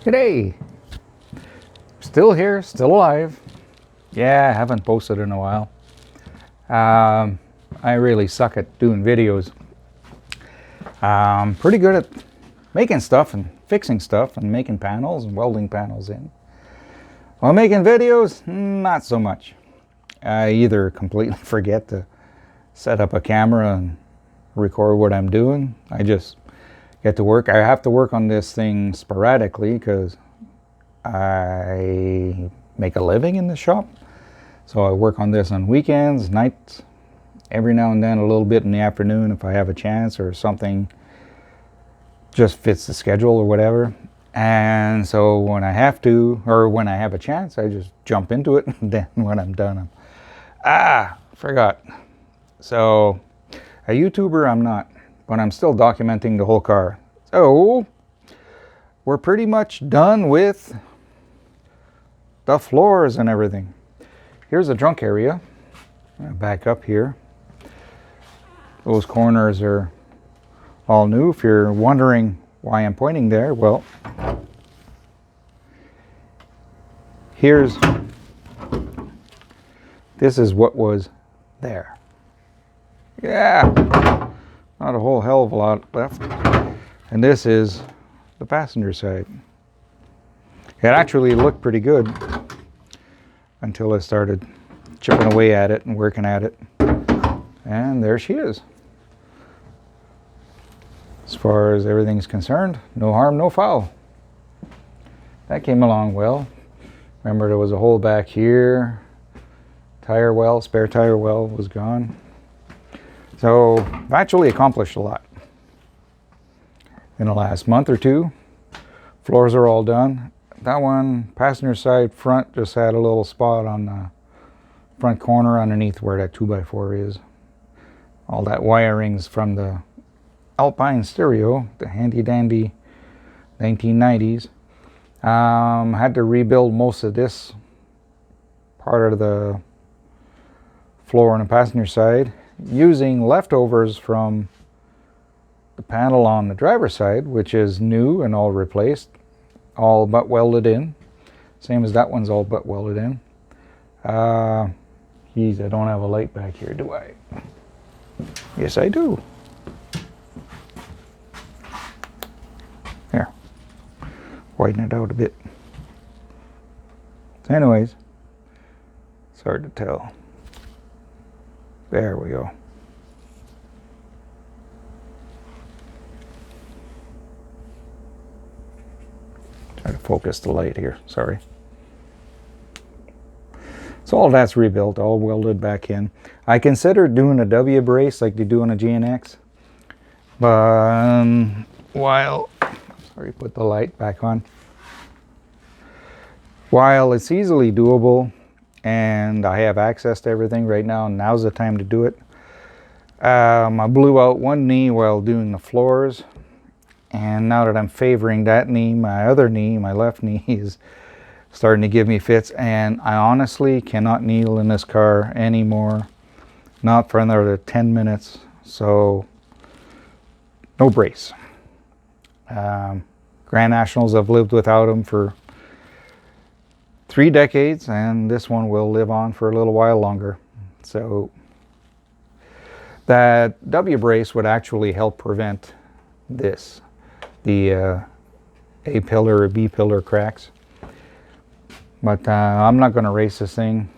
G'day! Still here, still alive. Yeah, I haven't posted in a while. I really suck at doing videos. Pretty good at making stuff and fixing stuff and making panels and welding panels in. While making videos, not so much. I either completely forget to set up a camera and record what I'm doing. I just get to work. I have to work on this thing sporadically because I make a living in the shop. So I work on this on weekends, nights, every now and then a little bit in the afternoon if I have a chance or something just fits the schedule or whatever. And so when I have to, or when I have a chance, I just jump into it. And then when I'm done, forgot. So a YouTuber I'm not, but I'm still documenting the whole car. So we're pretty much done with the floors and everything. Here's the trunk area. Back up here. Those corners are all new. If you're wondering why I'm pointing there, well, this is what was there. Yeah, not a whole hell of a lot left. And this is the passenger side. It actually looked pretty good until I started chipping away at it and working at it. And there she is. As far as everything's concerned, no harm, no foul. That came along well. Remember, there was a hole back here. Tire well, spare tire well was gone. So I've actually accomplished a lot in the last month or two. Floors are all done. That one, passenger side front, just had a little spot on the front corner underneath where that 2x4 is. All that wiring's from the Alpine stereo, the handy dandy 1990s. Had to rebuild most of this part of the floor on the passenger side using leftovers from the panel on the driver's side, which is new and all replaced, all but welded in. Same as that one's all but welded in. Geez, I don't have a light back here, do I? Yes, I do. There. Widen it out a bit. So anyways, it's hard to tell. There we go. Try to focus the light here, sorry. So all that's rebuilt, all welded back in. I considered doing a W brace like they do on a GNX. But put the light back on. While it's easily doable and I have access to everything right now, now's the time to do it. I blew out one knee while doing the floors. And now that I'm favoring that knee, my other knee, my left knee, is starting to give me fits. And I honestly cannot kneel in this car anymore. Not for another 10 minutes. So, no brace. Grand Nationals, I've lived without them for 3 decades. And this one will live on for a little while longer. So, that W brace would actually help prevent this. The A pillar or B pillar cracks. But I'm not going to race this thing.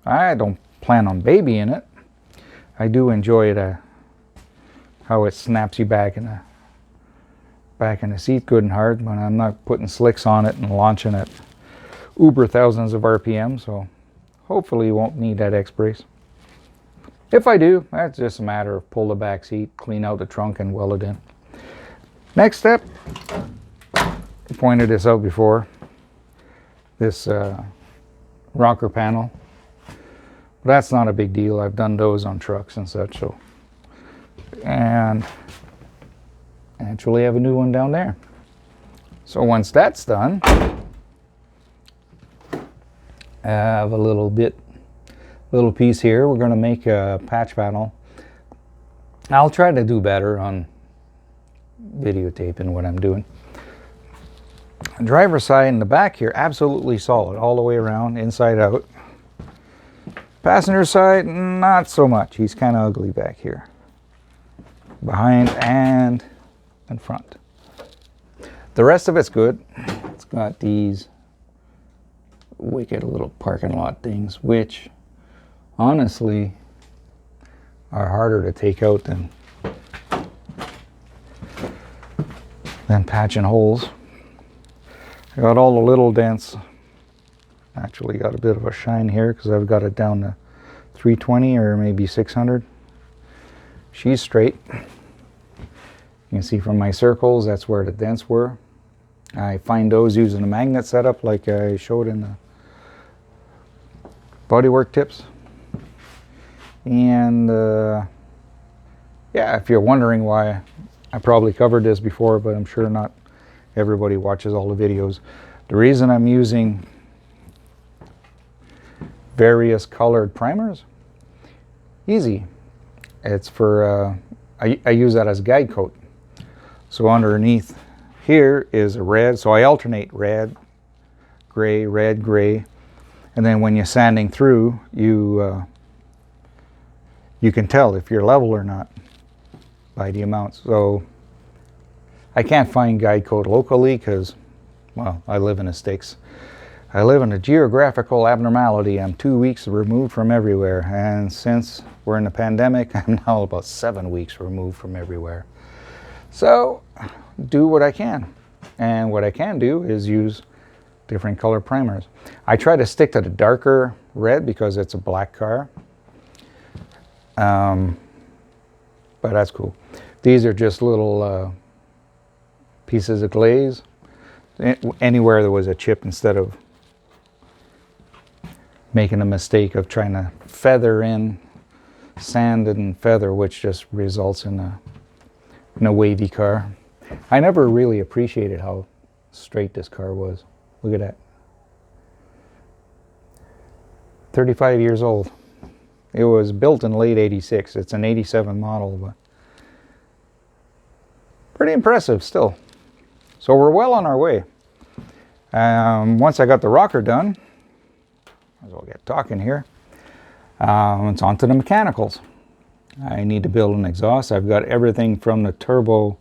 I don't plan on babying it. I do enjoy how it snaps you back in the seat good and hard, but I'm not putting slicks on it and launching it uber thousands of RPM, so hopefully you won't need that X brace. If I do, that's just a matter of pull the back seat, clean out the trunk, and weld it in. Next step, I pointed this out before, this rocker panel. But that's not a big deal. I've done those on trucks and such. So, and actually have a new one down there. So once that's done, I have a little piece here. We're going to make a patch panel. I'll try to do better on videotaping what I'm doing. Driver's side in the back here, absolutely solid all the way around, inside out. Passenger side, not so much. He's kind of ugly back here. Behind and in front. The rest of it's good. It's got these wicked little parking lot things, which honestly are harder to take out than patching holes. I got all the little dents. Actually got a bit of a shine here because I've got it down to 320 or maybe 600. She's straight. You can see from my circles that's where the dents were. I find those using a magnet setup like I showed in the bodywork tips. And yeah, if you're wondering why, I probably covered this before, but I'm sure not everybody watches all the videos. The reason I'm using various colored primers, easy. It's for, I use that as guide coat. So underneath here is a red, so I alternate red, gray, and then when you're sanding through, you can tell if you're level or not by the amounts. So I can't find guide coat locally because, well, I live in the sticks. I live in a geographical abnormality. I'm 2 weeks removed from everywhere, and since we're in the pandemic, I'm now about 7 weeks removed from everywhere. So do what I can, and what I can do is use different color primers. I try to stick to the darker red because it's a black car, but that's cool. These are just little pieces of glaze anywhere there was a chip, instead of making a mistake of trying to feather in sand and feather, which just results in a wavy car. I never really appreciated how straight this car was. Look at that. 35 years old. It was built in late 86. It's an 87 model, but pretty impressive still. So we're well on our way. Once I got the rocker done, might as well get talking here. It's on to the mechanicals. I need to build an exhaust. I've got everything from the turbo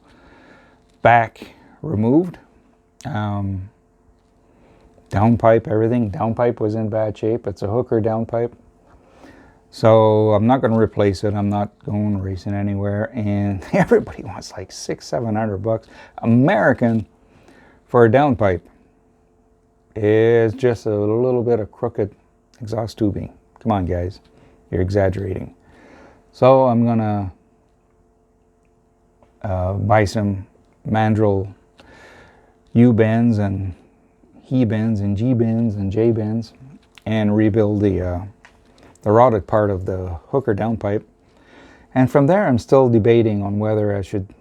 back removed. Downpipe, everything. Downpipe was in bad shape. It's a Hooker downpipe. So I'm not going to replace it. I'm not going racing anywhere. And everybody wants like $600-700 American for a downpipe. It's just a little bit of crooked exhaust tubing. Come on, guys. You're exaggerating. So I'm going to buy some mandrel U-bends and he-bends and G-bends and J-bends and rebuild the rotted part of the Hooker downpipe. And from there, I'm still debating on whether I should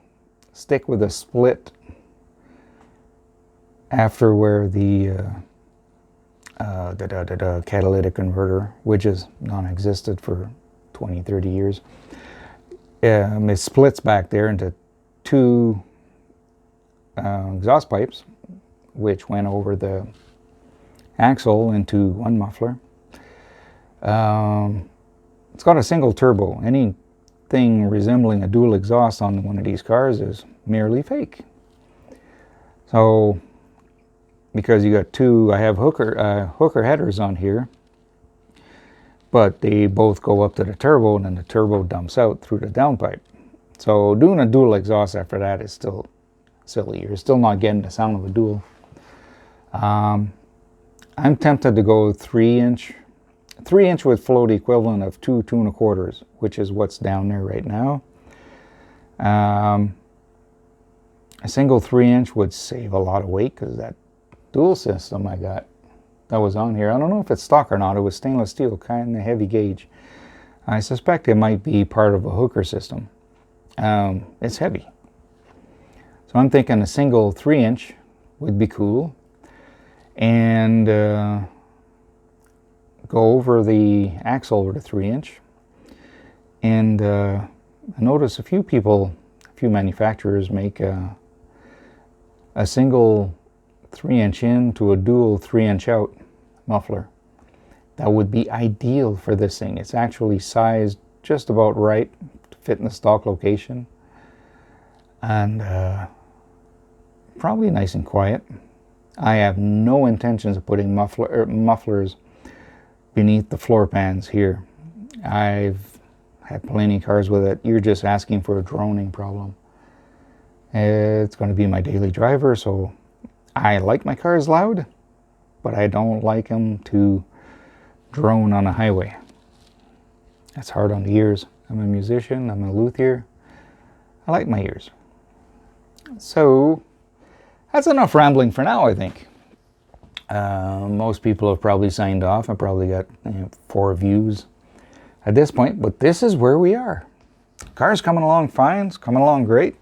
stick with a split after where the catalytic converter, which is non-existent for 20-30 years. It splits back there into two exhaust pipes, which went over the axle into one muffler. It's got a single turbo. Anything resembling a dual exhaust on one of these cars is merely fake. So, because you got two, I have Hooker headers on here, but they both go up to the turbo, and then the turbo dumps out through the downpipe. So doing a dual exhaust after that is still silly. You're still not getting the sound of a dual. I'm tempted to go 3-inch. 3-inch would float equivalent of 2 2¼ which is what's down there right now. A single 3-inch would save a lot of weight because that dual system I got that was on here, I don't know if it's stock or not. It was stainless steel, kind of heavy gauge. I suspect it might be part of a Hooker system. It's heavy. So I'm thinking a single 3-inch would be cool. And go over the axle with a 3-inch. And I notice a few manufacturers make a single 3-inch in to a dual 3-inch out muffler. That would be ideal for this thing. It's actually sized just about right to fit in the stock location. And probably nice and quiet. I have no intentions of putting mufflers beneath the floor pans here. I've had plenty of cars with it. You're just asking for a droning problem. It's going to be my daily driver, so I like my cars loud, but I don't like them to drone on a highway. That's hard on the ears. I'm a musician, I'm a luthier. I like my ears. So that's enough rambling for now, I think. Most people have probably signed off. I probably got 4 views at this point, but this is where we are. Car's coming along fine, it's coming along great.